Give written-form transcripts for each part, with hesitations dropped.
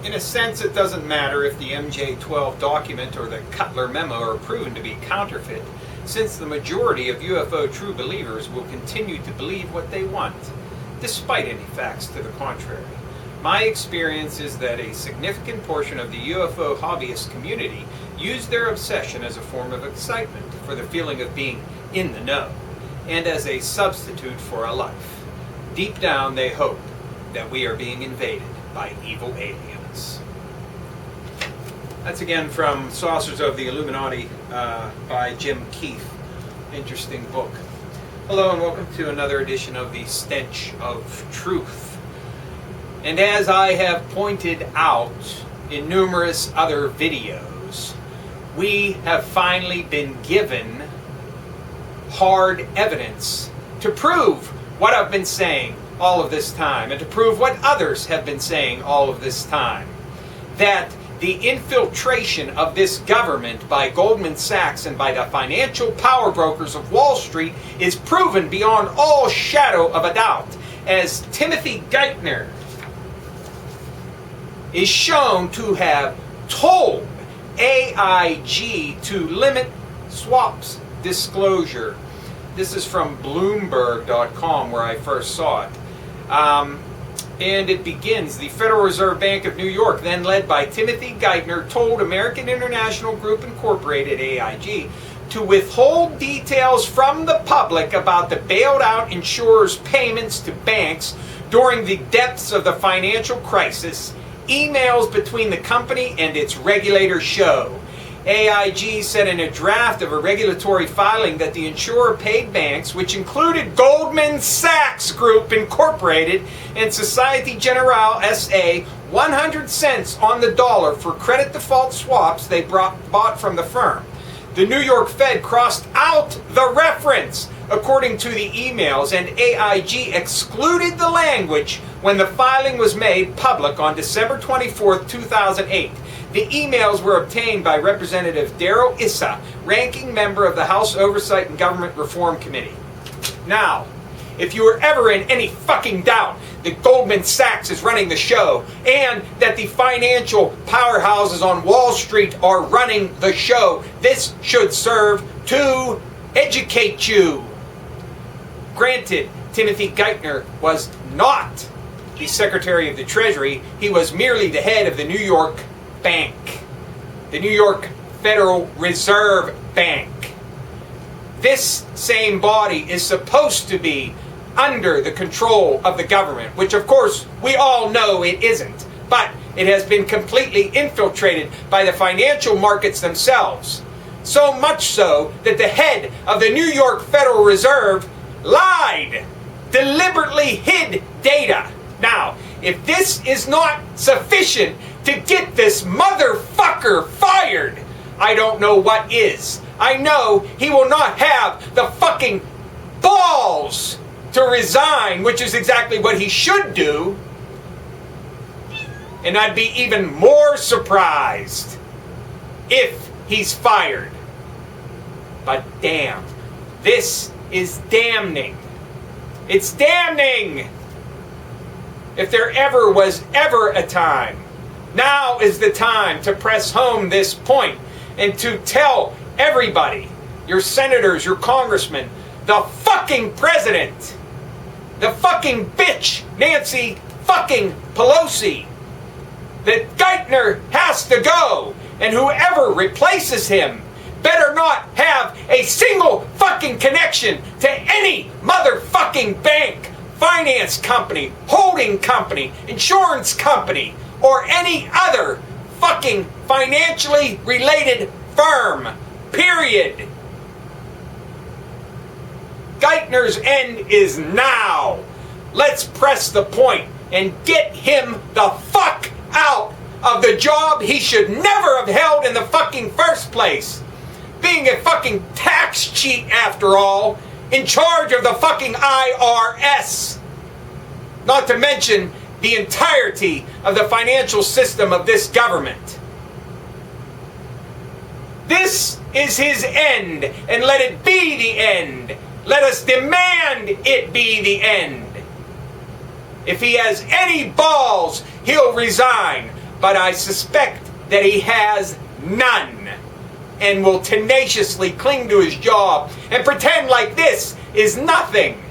In a sense, it doesn't matter if the MJ-12 document or the Cutler memo are proven to be counterfeit, since the majority of UFO true believers will continue to believe what they want, despite any facts to the contrary. My experience is that a significant portion of the UFO hobbyist community use their obsession as a form of excitement for the feeling of being in the know, and as a substitute for a life. Deep down, they hope that we are being invaded by evil aliens. That's again from Saucers of the Illuminati by Jim Keith. Interesting book. Hello and welcome to another edition of the Stench of Truth. And as I have pointed out in numerous other videos, we have finally been given hard evidence to prove what I've been saying all of this time, and to prove what others have been saying all of this time. That the infiltration of this government by Goldman Sachs and by the financial power brokers of Wall Street is proven beyond all shadow of a doubt, as Timothy Geithner is shown to have told AIG to limit swaps disclosure. This is from Bloomberg.com, where I first saw it. And it begins, the Federal Reserve Bank of New York, then led by Timothy Geithner, told American International Group Incorporated, AIG, to withhold details from the public about the bailed out insurers' payments to banks during the depths of the financial crisis. Emails between the company and its regulator show. AIG said in a draft of a regulatory filing that the insurer paid banks, which included Goldman Sachs Group Incorporated and Societe Generale SA, 100 cents on the dollar for credit default swaps they bought from the firm. The New York Fed crossed out the reference, according to the emails, and AIG excluded the language when the filing was made public on December 24, 2008. The emails were obtained by Representative Darrell Issa, ranking member of the House Oversight and Government Reform Committee. Now, if you were ever in any fucking doubt that Goldman Sachs is running the show and that the financial powerhouses on Wall Street are running the show, this should serve to educate you. Granted, Timothy Geithner was not the Secretary of the Treasury. He was merely the head of the New York Bank, the New York Federal Reserve Bank. This same body is supposed to be under the control of the government, which of course we all know it isn't, but it has been completely infiltrated by the financial markets themselves. So much so that the head of the New York Federal Reserve lied, deliberately hid data. Now, if this is not sufficient to get this motherfucker fired, I don't know what is. I know he will not have the fucking balls to resign, which is exactly what he should do. And I'd be even more surprised if he's fired. But damn, this is damning. It's damning! If there ever was ever a time, now is the time to press home this point and to tell everybody, your senators, your congressmen, the fucking president, the fucking bitch, Nancy fucking Pelosi, that Geithner has to go, and whoever replaces him better not have a single fucking connection to any motherfucking bank, finance company, holding company, insurance company, or any other fucking financially related firm. Period. Geithner's end is now. Let's press the point and get him the fuck out of the job he should never have held in the fucking first place. Being a fucking tax cheat, after all, in charge of the fucking IRS. Not to mention the entirety of the financial system of this government. This is his end, and let it be the end. Let us demand it be the end. If he has any balls, he'll resign. but I suspect that he has none, and will tenaciously cling to his job and pretend like this is nothing.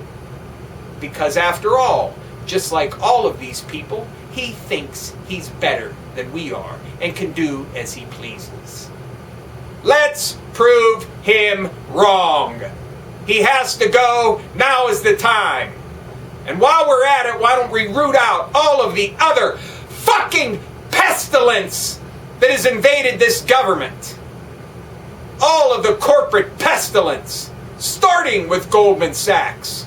Because after all, just like all of these people, he thinks he's better than we are and can do as he pleases. Let's prove him wrong. He has to go. Now is the time. And while we're at it, why don't we root out all of the other fucking pestilence that has invaded this government? All of the corporate pestilence, starting with Goldman Sachs,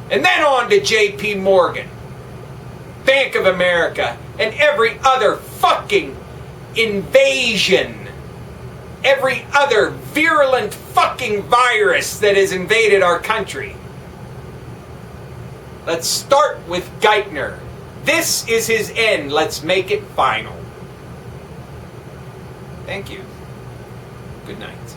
and then on to JP Morgan, Bank of America, and every other fucking invasion, every other virulent fucking virus that has invaded our country. Let's start with Geithner. This is his end. Let's make it final. Thank you. Good night.